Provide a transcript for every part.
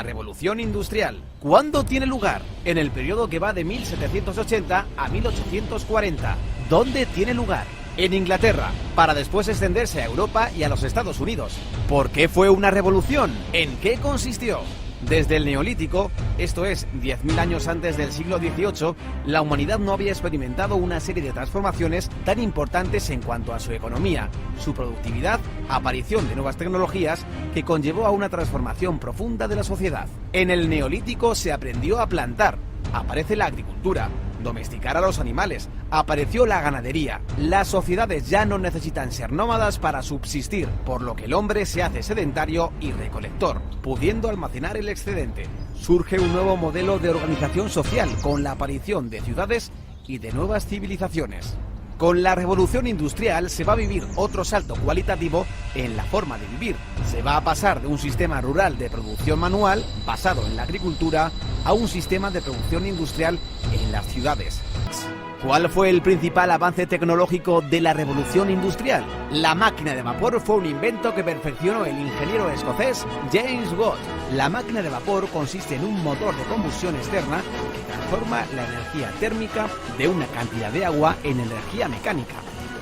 revolución industrial. ¿Cuándo tiene lugar? En el periodo que va de 1780 a 1840. ¿Dónde tiene lugar? En Inglaterra, para después extenderse a Europa y a los Estados Unidos. ¿Por qué fue una revolución? ¿En qué consistió? Desde el Neolítico, esto es, 10.000 años antes del siglo XVIII, la humanidad no había experimentado una serie de transformaciones tan importantes en cuanto a su economía, su productividad, aparición de nuevas tecnologías, que conllevó a una transformación profunda de la sociedad. En el Neolítico se aprendió a plantar, aparece la agricultura, domesticar a los animales, apareció la ganadería. Las sociedades ya no necesitan ser nómadas para subsistir, por lo que el hombre se hace sedentario y recolector, pudiendo almacenar el excedente. Surge un nuevo modelo de organización social con la aparición de ciudades y de nuevas civilizaciones. Con la revolución industrial se va a vivir otro salto cualitativo en la forma de vivir. Se va a pasar de un sistema rural de producción manual, basado en la agricultura, a un sistema de producción industrial en las ciudades. ¿Cuál fue el principal avance tecnológico de la revolución industrial? La máquina de vapor fue un invento que perfeccionó el ingeniero escocés James Watt. La máquina de vapor consiste en un motor de combustión externa que transforma la energía térmica de una cantidad de agua en energía mecánica.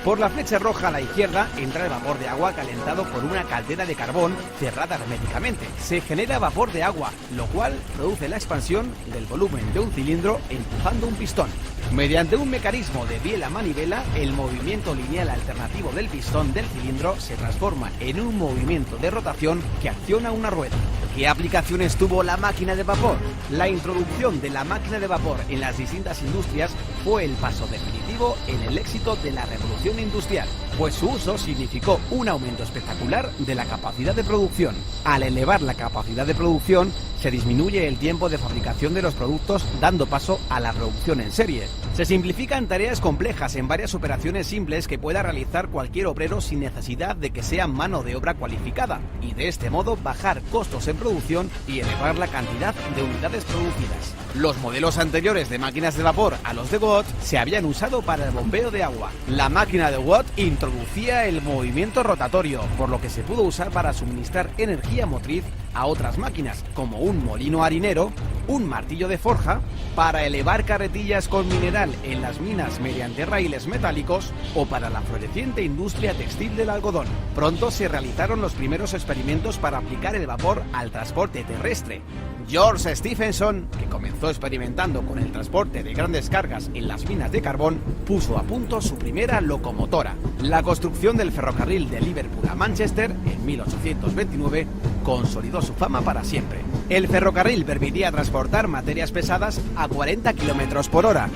Por la flecha roja a la izquierda entra el vapor de agua calentado por una caldera de carbón cerrada herméticamente. Se genera vapor de agua, lo cual produce la expansión del volumen de un cilindro empujando un pistón. Mediante un mecanismo de biel a manivela, el movimiento lineal alternativo del pistón del cilindro se transforma en un movimiento de rotación que acciona una rueda. ¿Qué aplicaciones tuvo la máquina de vapor? La introducción de la máquina de vapor en las distintas industrias fue el paso definitivo en el éxito de la revolución industrial, pues su uso significó un aumento espectacular de la capacidad de producción. Al elevar la capacidad de producción, se disminuye el tiempo de fabricación de los productos, dando paso a la producción en serie. Se simplifican tareas complejas en varias operaciones simples que pueda realizar cualquier obrero sin necesidad de que sea mano de obra cualificada, y de este modo bajar costos en producción y elevar la cantidad de unidades producidas. Los modelos anteriores de máquinas de vapor a los de Watt se habían usado para el bombeo de agua. La máquina de Watt introducía el movimiento rotatorio, por lo que se pudo usar para suministrar energía motriz a otras máquinas, como un molino harinero, un martillo de forja, para elevar carretillas con mineral en las minas mediante raíles metálicos o para la floreciente industria textil del algodón. Pronto se realizaron los primeros experimentos para aplicar el vapor al transporte terrestre. George Stephenson, que comenzó experimentando con el transporte de grandes cargas en las minas de carbón, puso a punto su primera locomotora. La construcción del ferrocarril de Liverpool a Manchester en 1829 consolidó su fama para siempre. El ferrocarril permitía transportar materias pesadas a 40 km por hora,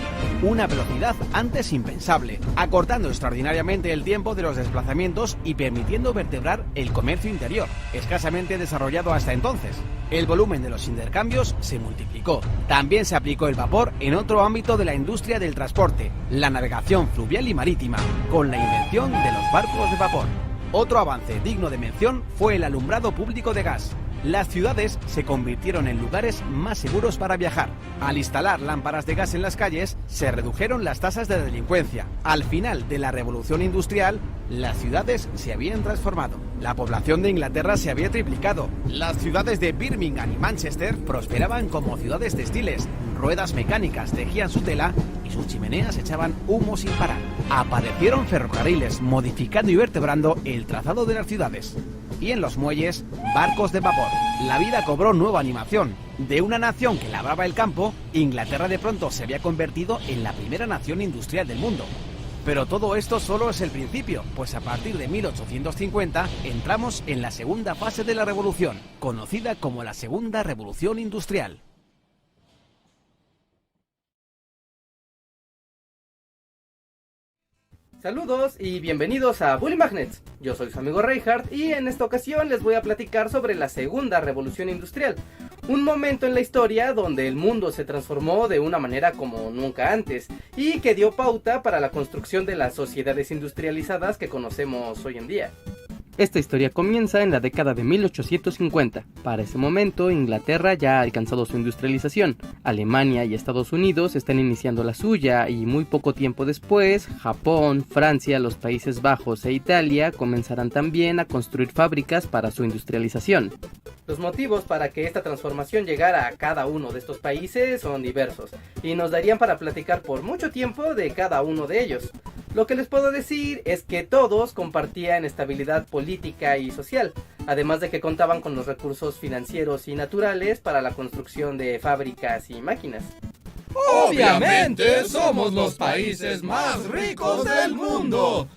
una velocidad antes impensable, acortando extraordinariamente el tiempo de los desplazamientos y permitiendo vertebrar el comercio interior, escasamente desarrollado hasta entonces. El volumen de los intercambios se multiplicó. También se aplicó el vapor en otro ámbito de la industria del transporte, la navegación fluvial y marítima, con la invención de los barcos de vapor. Otro avance digno de mención fue el alumbrado público de gas. Las ciudades se convirtieron en lugares más seguros para viajar. Al instalar lámparas de gas en las calles, se redujeron las tasas de delincuencia. Al final de la revolución industrial, las ciudades se habían transformado. La población de Inglaterra se había triplicado. Las ciudades de Birmingham y Manchester prosperaban como ciudades textiles. Ruedas mecánicas tejían su tela y sus chimeneas echaban humo sin parar. Aparecieron ferrocarriles modificando y vertebrando el trazado de las ciudades. Y en los muelles, barcos de vapor. La vida cobró nueva animación. De una nación que labraba el campo, Inglaterra de pronto se había convertido en la primera nación industrial del mundo. Pero todo esto solo es el principio, pues a partir de 1850 entramos en la segunda fase de la revolución, conocida como la Segunda Revolución Industrial. Saludos y bienvenidos a Bully Magnets. Yo soy su amigo Reinhardt y en esta ocasión les voy a platicar sobre la segunda revolución industrial. Un momento en la historia donde el mundo se transformó de una manera como nunca antes y que dio pauta para la construcción de las sociedades industrializadas que conocemos hoy en día. Esta historia comienza en la década de 1850. Para ese momento, Inglaterra ya ha alcanzado su industrialización, Alemania y Estados Unidos están iniciando la suya y muy poco tiempo después, Japón, Francia, los Países Bajos e Italia comenzarán también a construir fábricas para su industrialización. Los motivos para que esta transformación llegara a cada uno de estos países son diversos y nos darían para platicar por mucho tiempo de cada uno de ellos. Lo que les puedo decir es que todos compartían estabilidad política y social, además de que contaban con los recursos financieros y naturales para la construcción de fábricas y máquinas. ¡Obviamente somos los países más ricos del mundo!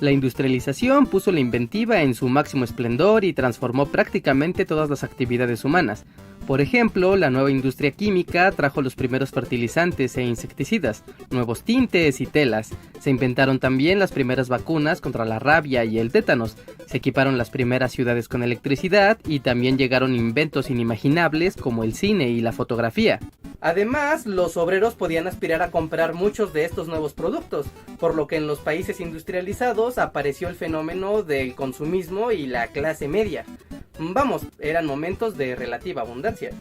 La industrialización puso la inventiva en su máximo esplendor y transformó prácticamente todas las actividades humanas. Por ejemplo, la nueva industria química trajo los primeros fertilizantes e insecticidas, nuevos tintes y telas. Se inventaron también las primeras vacunas contra la rabia y el tétanos. Se equiparon las primeras ciudades con electricidad y también llegaron inventos inimaginables como el cine y la fotografía. Además, los obreros podían aspirar a comprar muchos de estos nuevos productos, por lo que en los países industrializados apareció el fenómeno del consumismo y la clase media. Vamos, eran momentos de relativa abundancia.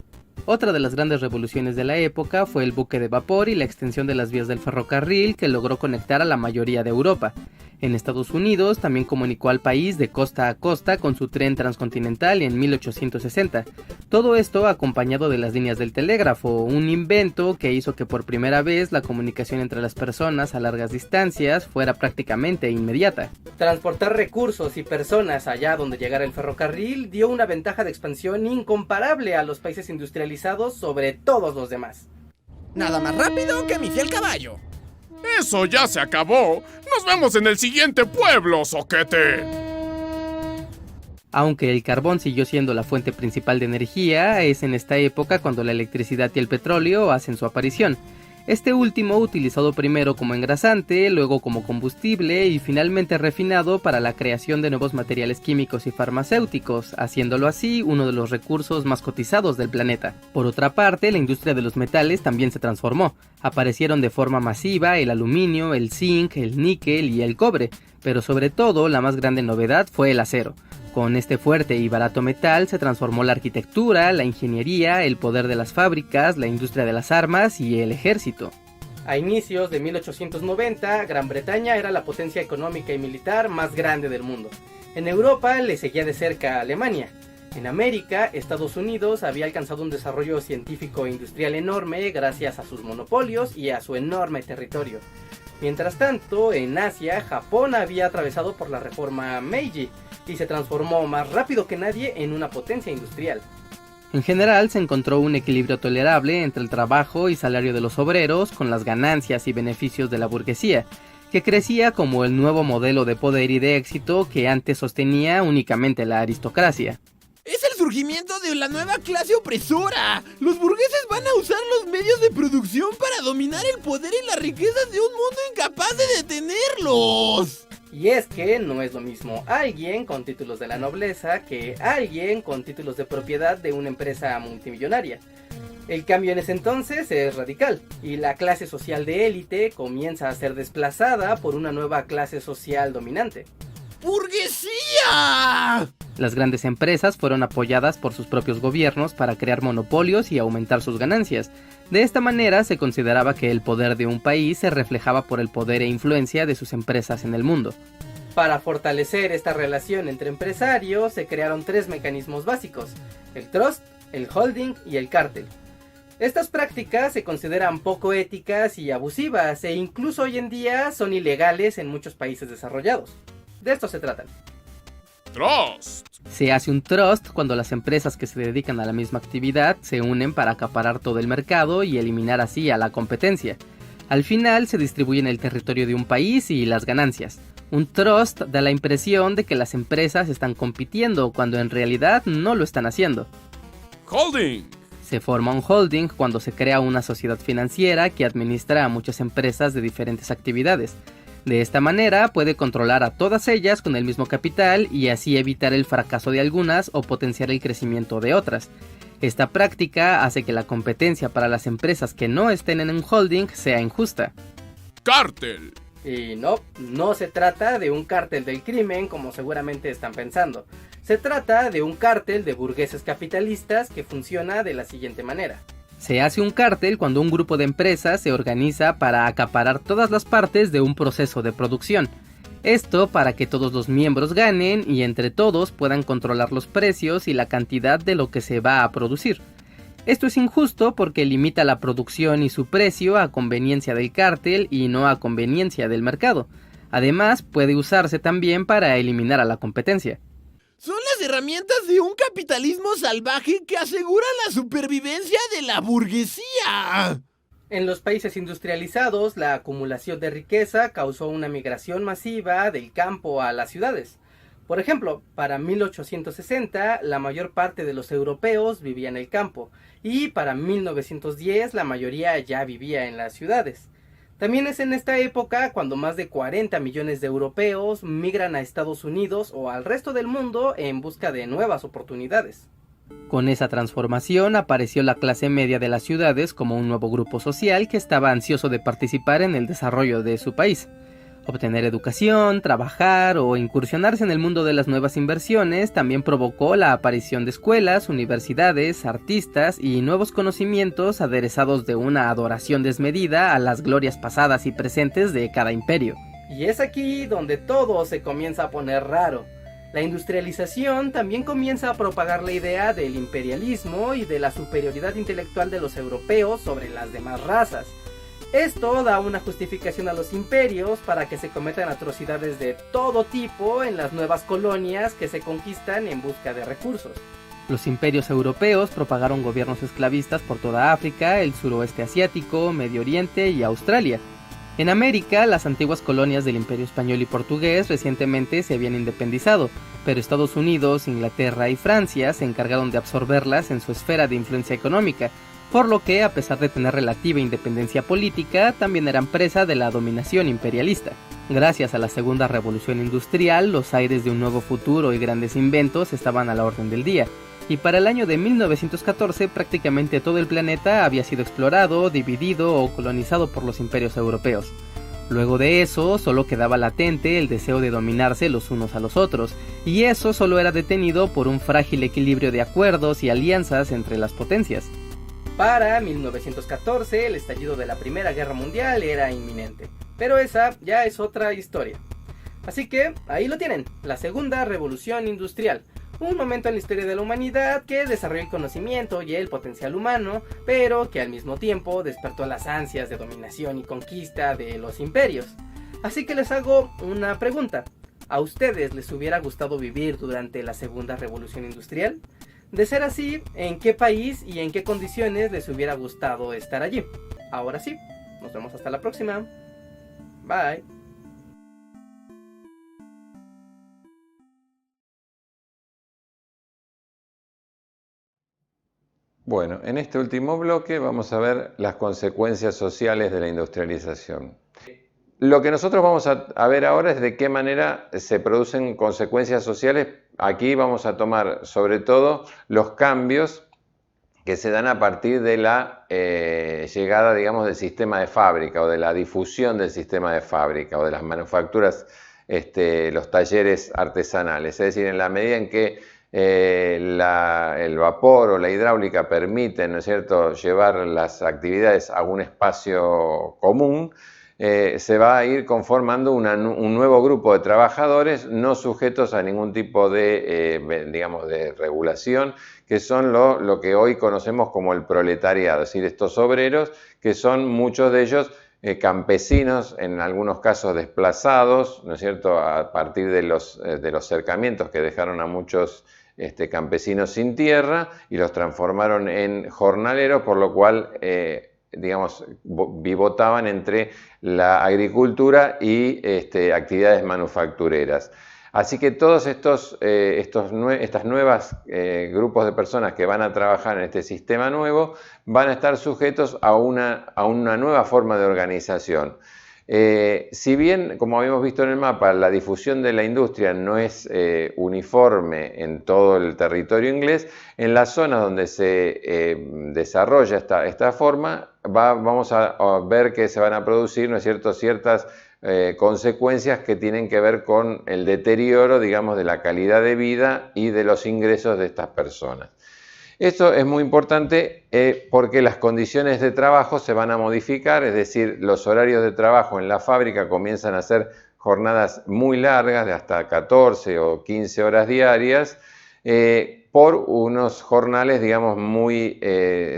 Otra de las grandes revoluciones de la época fue el buque de vapor y la extensión de las vías del ferrocarril que logró conectar a la mayoría de Europa. En Estados Unidos también comunicó al país de costa a costa con su tren transcontinental en 1860. Todo esto acompañado de las líneas del telégrafo, un invento que hizo que por primera vez la comunicación entre las personas a largas distancias fuera prácticamente inmediata. Transportar recursos y personas allá donde llegara el ferrocarril dio una ventaja de expansión incomparable a los países industrializados sobre todos los demás. Nada más rápido que mi fiel caballo. ¡Eso ya se acabó! ¡Nos vemos en el siguiente pueblo, soquete! Aunque el carbón siguió siendo la fuente principal de energía, es en esta época cuando la electricidad y el petróleo hacen su aparición. Este último utilizado primero como engrasante, luego como combustible y finalmente refinado para la creación de nuevos materiales químicos y farmacéuticos, haciéndolo así uno de los recursos más cotizados del planeta. Por otra parte, la industria de los metales también se transformó. Aparecieron de forma masiva el aluminio, el zinc, el níquel y el cobre, pero sobre todo la más grande novedad fue el acero. Con este fuerte y barato metal se transformó la arquitectura, la ingeniería, el poder de las fábricas, la industria de las armas y el ejército. A inicios de 1890, Gran Bretaña era la potencia económica y militar más grande del mundo. En Europa le seguía de cerca a Alemania. En América, Estados Unidos había alcanzado un desarrollo científico e industrial enorme gracias a sus monopolios y a su enorme territorio. Mientras tanto, en Asia, Japón había atravesado por la reforma Meiji y se transformó más rápido que nadie en una potencia industrial. En general se encontró un equilibrio tolerable entre el trabajo y salario de los obreros con las ganancias y beneficios de la burguesía, que crecía como el nuevo modelo de poder y de éxito que antes sostenía únicamente la aristocracia. Es el surgimiento de la nueva clase opresora. Los burgueses van a usar los medios de producción para dominar el poder y las riquezas de un mundo incapaz de detenerlos. Y es que no es lo mismo alguien con títulos de la nobleza que alguien con títulos de propiedad de una empresa multimillonaria. El cambio en ese entonces es radical, y la clase social de élite comienza a ser desplazada por una nueva clase social dominante. ¡Burguesía! Las grandes empresas fueron apoyadas por sus propios gobiernos para crear monopolios y aumentar sus ganancias. De esta manera se consideraba que el poder de un país se reflejaba por el poder e influencia de sus empresas en el mundo. Para fortalecer esta relación entre empresarios se crearon tres mecanismos básicos: el trust, el holding y el cártel. Estas prácticas se consideran poco éticas y abusivas e incluso hoy en día son ilegales en muchos países desarrollados. De esto se tratan. Trust. Se hace un trust cuando las empresas que se dedican a la misma actividad se unen para acaparar todo el mercado y eliminar así a la competencia. Al final se distribuyen el territorio de un país y las ganancias. Un trust da la impresión de que las empresas están compitiendo cuando en realidad no lo están haciendo. Holding. Se forma un holding cuando se crea una sociedad financiera que administra a muchas empresas de diferentes actividades. De esta manera puede controlar a todas ellas con el mismo capital y así evitar el fracaso de algunas o potenciar el crecimiento de otras. Esta práctica hace que la competencia para las empresas que no estén en un holding sea injusta. Cártel. Y no se trata de un cártel del crimen como seguramente están pensando. Se trata de un cártel de burgueses capitalistas que funciona de la siguiente manera. Se hace un cártel cuando un grupo de empresas se organiza para acaparar todas las partes de un proceso de producción. Esto para que todos los miembros ganen y entre todos puedan controlar los precios y la cantidad de lo que se va a producir. Esto es injusto porque limita la producción y su precio a conveniencia del cártel y no a conveniencia del mercado. Además, puede usarse también para eliminar a la competencia. Son las herramientas de un capitalismo salvaje que asegura la supervivencia de la burguesía. En los países industrializados, la acumulación de riqueza causó una migración masiva del campo a las ciudades. Por ejemplo, para 1860 la mayor parte de los europeos vivía en el campo y para 1910 la mayoría ya vivía en las ciudades. También es en esta época cuando más de 40 millones de europeos migran a Estados Unidos o al resto del mundo en busca de nuevas oportunidades. Con esa transformación apareció la clase media de las ciudades como un nuevo grupo social que estaba ansioso de participar en el desarrollo de su país. Obtener educación, trabajar o incursionarse en el mundo de las nuevas inversiones también provocó la aparición de escuelas, universidades, artistas y nuevos conocimientos aderezados de una adoración desmedida a las glorias pasadas y presentes de cada imperio. Y es aquí donde todo se comienza a poner raro. La industrialización también comienza a propagar la idea del imperialismo y de la superioridad intelectual de los europeos sobre las demás razas. Esto da una justificación a los imperios para que se cometan atrocidades de todo tipo en las nuevas colonias que se conquistan en busca de recursos. Los imperios europeos propagaron gobiernos esclavistas por toda África, el suroeste asiático, Medio Oriente y Australia. En América, las antiguas colonias del Imperio Español y Portugués recientemente se habían independizado, pero Estados Unidos, Inglaterra y Francia se encargaron de absorberlas en su esfera de influencia económica, por lo que, a pesar de tener relativa independencia política, también eran presa de la dominación imperialista. Gracias a la Segunda Revolución Industrial, los aires de un nuevo futuro y grandes inventos estaban a la orden del día, y para el año de 1914 prácticamente todo el planeta había sido explorado, dividido o colonizado por los imperios europeos. Luego de eso, solo quedaba latente el deseo de dominarse los unos a los otros, y eso solo era detenido por un frágil equilibrio de acuerdos y alianzas entre las potencias. Para 1914, el estallido de la Primera Guerra Mundial era inminente, pero esa ya es otra historia. Así que, ahí lo tienen, la Segunda Revolución Industrial. Un momento en la historia de la humanidad que desarrolló el conocimiento y el potencial humano, pero que al mismo tiempo despertó las ansias de dominación y conquista de los imperios. Así que les hago una pregunta. ¿A ustedes les hubiera gustado vivir durante la Segunda Revolución Industrial? De ser así, ¿en qué país y en qué condiciones les hubiera gustado estar allí? Ahora sí, nos vemos hasta la próxima. Bye. Bueno, en este último bloque vamos a ver las consecuencias sociales de la industrialización. Lo que nosotros vamos a ver ahora es de qué manera se producen consecuencias sociales. Aquí vamos a tomar sobre todo los cambios que se dan a partir de la llegada, digamos, del sistema de fábrica o de la difusión del sistema de fábrica o de las manufacturas, los talleres artesanales. Es decir, en la medida en que el vapor o la hidráulica permiten, ¿no es cierto?, llevar las actividades a un espacio común, se va a ir conformando un nuevo grupo de trabajadores no sujetos a ningún tipo de, digamos, de regulación, que son lo que hoy conocemos como el proletariado, es decir, estos obreros que son muchos de ellos campesinos, en algunos casos desplazados, ¿no es cierto?, a partir de los cercamientos que dejaron a muchos campesinos sin tierra y los transformaron en jornaleros, por lo cual digamos, pivotaban entre la agricultura y actividades manufactureras. Así que todos estos nuevos grupos de personas que van a trabajar en este sistema nuevo van a estar sujetos a una nueva forma de organización. Si bien, como habíamos visto en el mapa, la difusión de la industria no es uniforme en todo el territorio inglés, en las zonas donde se desarrolla esta forma, vamos a ver que se van a producir, ¿no es cierto?, ciertas consecuencias que tienen que ver con el deterioro, digamos, de la calidad de vida y de los ingresos de estas personas. Esto es muy importante porque las condiciones de trabajo se van a modificar, es decir, los horarios de trabajo en la fábrica comienzan a ser jornadas muy largas, de hasta 14 o 15 horas diarias, por unos jornales, digamos, muy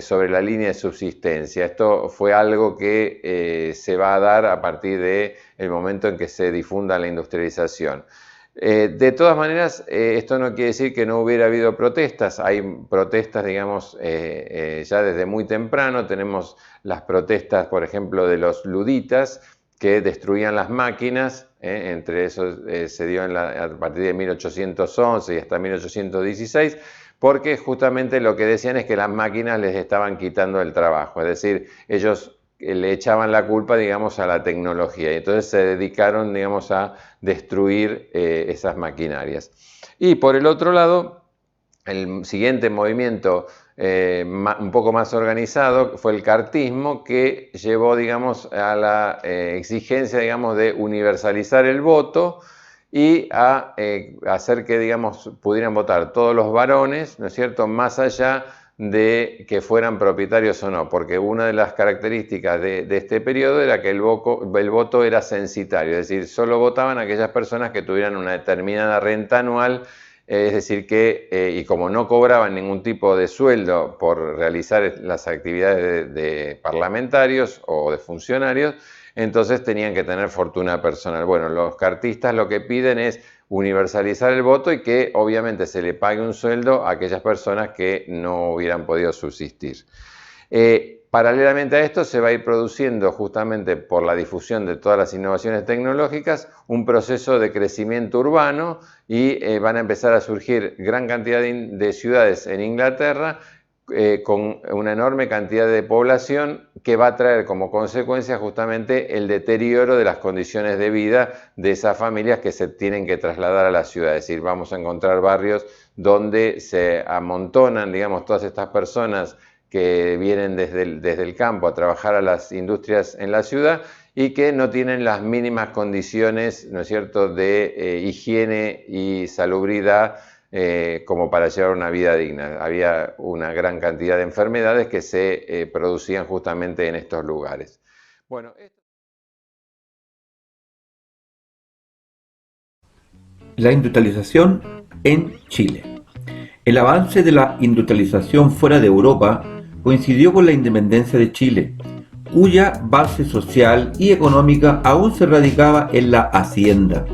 sobre la línea de subsistencia. Esto fue algo que se va a dar a partir del momento en que se difunda la industrialización. De todas maneras, esto no quiere decir que no hubiera habido protestas. Hay protestas, digamos, ya desde muy temprano. Tenemos las protestas, por ejemplo, de los luditas, que destruían las máquinas. Entre eso se dio a partir de 1811 y hasta 1816, porque justamente lo que decían es que las máquinas les estaban quitando el trabajo. Es decir, ellos le echaban la culpa, digamos, a la tecnología, y entonces se dedicaron, digamos, a destruir esas maquinarias. Y por el otro lado, el siguiente movimiento un poco más organizado fue el cartismo, que llevó, digamos, a la exigencia, digamos, de universalizar el voto y a hacer que, digamos, pudieran votar todos los varones, ¿no es cierto?, más allá de que fueran propietarios o no, porque una de las características de este periodo era que el voto era censitario, es decir, solo votaban aquellas personas que tuvieran una determinada renta anual, es decir que, y como no cobraban ningún tipo de sueldo por realizar las actividades de parlamentarios o de funcionarios, entonces tenían que tener fortuna personal. Bueno, los cartistas lo que piden es universalizar el voto y que obviamente se le pague un sueldo a aquellas personas que no hubieran podido subsistir. Paralelamente a esto se va a ir produciendo, justamente por la difusión de todas las innovaciones tecnológicas, un proceso de crecimiento urbano y van a empezar a surgir gran cantidad de ciudades en Inglaterra con una enorme cantidad de población que va a traer como consecuencia justamente el deterioro de las condiciones de vida de esas familias que se tienen que trasladar a la ciudad. Es decir, vamos a encontrar barrios donde se amontonan, digamos, todas estas personas que vienen desde el campo a trabajar a las industrias en la ciudad y que no tienen las mínimas condiciones, ¿no es cierto?, de higiene y salubridad como para llevar una vida digna. Había una gran cantidad de enfermedades que se producían justamente en estos lugares. Bueno, La industrialización en Chile. El avance de la industrialización fuera de Europa coincidió con la independencia de Chile, cuya base social y económica aún se radicaba en la hacienda.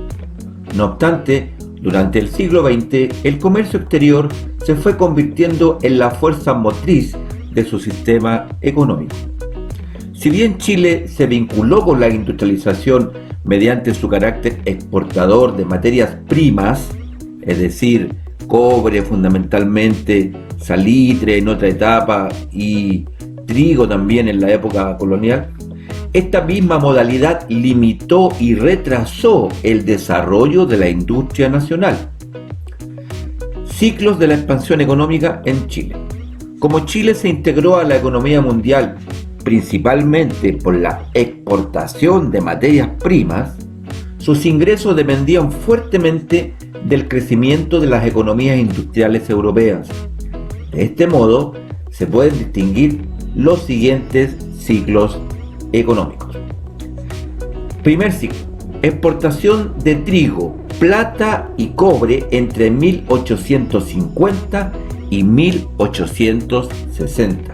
No obstante, durante el siglo XX, el comercio exterior se fue convirtiendo en la fuerza motriz de su sistema económico. Si bien Chile se vinculó con la industrialización mediante su carácter exportador de materias primas, es decir, cobre fundamentalmente, salitre en otra etapa y trigo también en la época colonial, esta misma modalidad limitó y retrasó el desarrollo de la industria nacional. Ciclos de la expansión económica en Chile. Como Chile se integró a la economía mundial principalmente por la exportación de materias primas, sus ingresos dependían fuertemente del crecimiento de las economías industriales europeas. De este modo, se pueden distinguir los siguientes ciclos económicos. Primer ciclo: exportación de trigo, plata y cobre entre 1850 y 1860.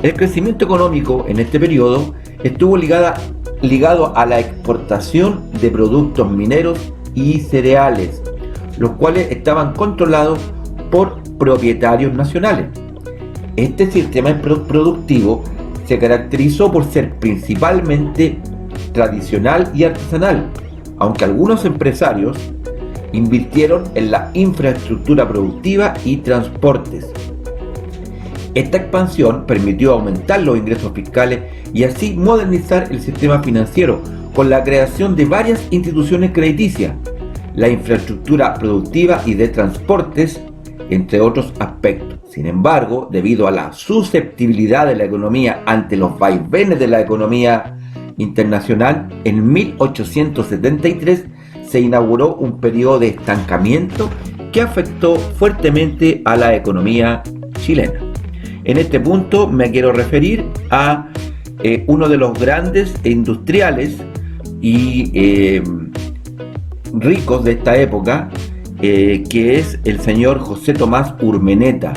El crecimiento económico en este periodo estuvo ligado a la exportación de productos mineros y cereales, los cuales estaban controlados por propietarios nacionales. Este sistema productivo se caracterizó por ser principalmente tradicional y artesanal, aunque algunos empresarios invirtieron en la infraestructura productiva y transportes. Esta expansión permitió aumentar los ingresos fiscales y así modernizar el sistema financiero con la creación de varias instituciones crediticias, la infraestructura productiva y de transportes, entre otros aspectos. Sin embargo, debido a la susceptibilidad de la economía ante los vaivenes de la economía internacional, en 1873 se inauguró un periodo de estancamiento que afectó fuertemente a la economía chilena. En este punto me quiero referir a uno de los grandes industriales y ricos de esta época, que es el señor José Tomás Urmeneta,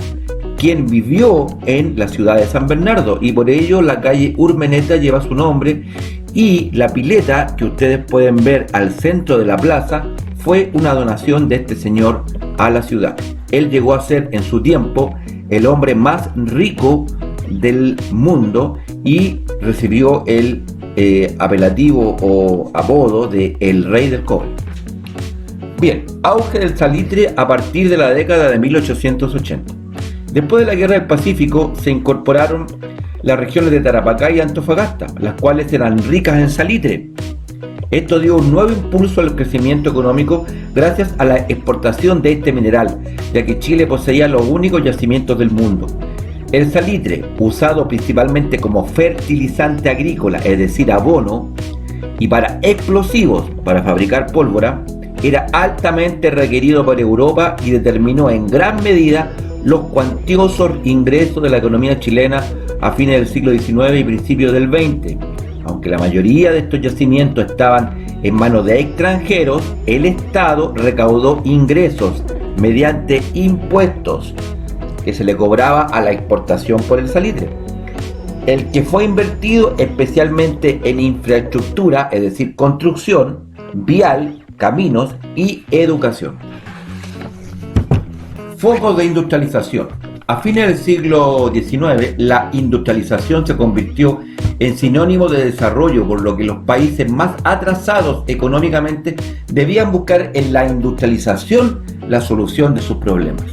quien vivió en la ciudad de San Bernardo, y por ello la calle Urmeneta lleva su nombre, y la pileta que ustedes pueden ver al centro de la plaza fue una donación de este señor a la ciudad. Él llegó a ser en su tiempo el hombre más rico del mundo y recibió el apelativo o apodo de el rey del cobre. Bien, auge del salitre a partir de la década de 1880. Después de la Guerra del Pacífico se incorporaron las regiones de Tarapacá y Antofagasta, las cuales eran ricas en salitre. Esto dio un nuevo impulso al crecimiento económico gracias a la exportación de este mineral, ya que Chile poseía los únicos yacimientos del mundo. El salitre, usado principalmente como fertilizante agrícola, es decir, abono, y para explosivos, para fabricar pólvora, era altamente requerido por Europa y determinó en gran medida los cuantiosos ingresos de la economía chilena a fines del siglo XIX y principios del XX. Aunque la mayoría de estos yacimientos estaban en manos de extranjeros, el Estado recaudó ingresos mediante impuestos que se le cobraba a la exportación por el salitre, el que fue invertido especialmente en infraestructura, es decir, construcción, vial, caminos y educación. Focos de industrialización. A fines del siglo XIX, la industrialización se convirtió en sinónimo de desarrollo, por lo que los países más atrasados económicamente debían buscar en la industrialización la solución de sus problemas.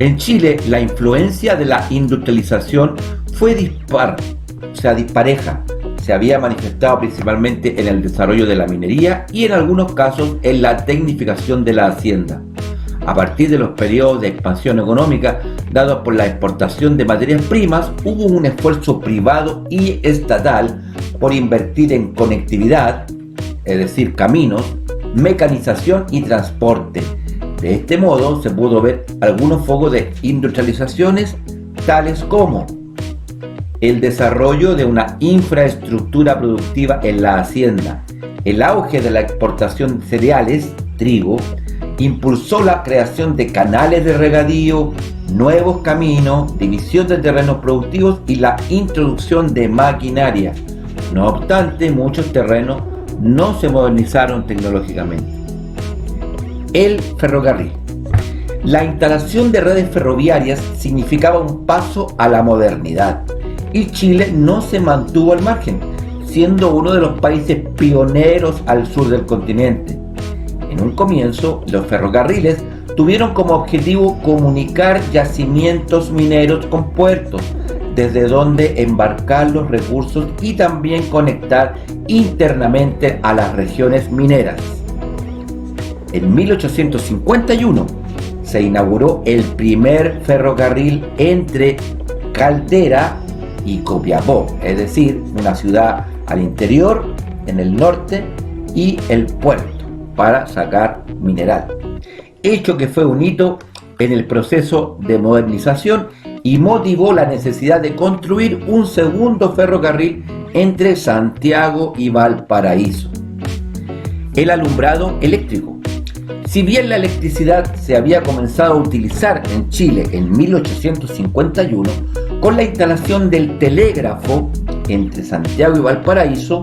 En Chile, la influencia de la industrialización fue dispareja. Se había manifestado principalmente en el desarrollo de la minería y en algunos casos en la tecnificación de la hacienda. A partir de los periodos de expansión económica dados por la exportación de materias primas, hubo un esfuerzo privado y estatal por invertir en conectividad, es decir, caminos, mecanización y transporte. De este modo se pudo ver algunos focos de industrializaciones, tales como el desarrollo de una infraestructura productiva en la hacienda, el auge de la exportación de cereales, trigo, impulsó la creación de canales de regadío, nuevos caminos, división de terrenos productivos y la introducción de maquinaria. No obstante, muchos terrenos no se modernizaron tecnológicamente. El ferrocarril. La instalación de redes ferroviarias significaba un paso a la modernidad, y Chile no se mantuvo al margen, siendo uno de los países pioneros al sur del continente. En un comienzo, los ferrocarriles tuvieron como objetivo comunicar yacimientos mineros con puertos, desde donde embarcar los recursos y también conectar internamente a las regiones mineras. En 1851 se inauguró el primer ferrocarril entre Caldera y Copiapó, es decir, una ciudad al interior, en el norte, y el puerto para sacar mineral, hecho que fue un hito en el proceso de modernización y motivó la necesidad de construir un segundo ferrocarril entre Santiago y Valparaíso. El alumbrado eléctrico. Si bien la electricidad se había comenzado a utilizar en Chile en 1851, con la instalación del telégrafo entre Santiago y Valparaíso,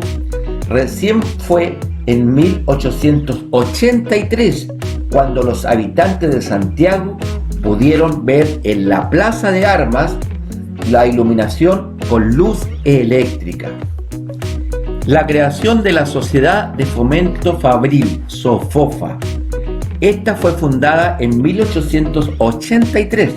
recién fue en 1883 cuando los habitantes de Santiago pudieron ver en la Plaza de Armas la iluminación con luz eléctrica. La creación de la Sociedad de Fomento Fabril, SOFOFA. Esta fue fundada en 1883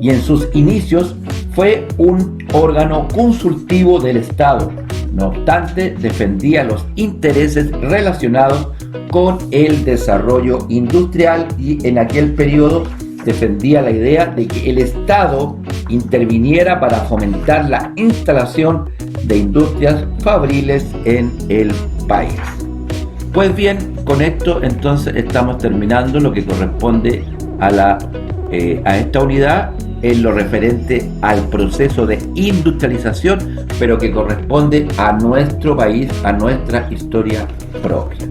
y en sus inicios fue un órgano consultivo del Estado. No obstante, defendía los intereses relacionados con el desarrollo industrial y en aquel periodo defendía la idea de que el Estado interviniera para fomentar la instalación de industrias fabriles en el país. Pues bien, con esto entonces estamos terminando lo que corresponde a esta unidad en lo referente al proceso de industrialización, pero que corresponde a nuestro país, a nuestra historia propia.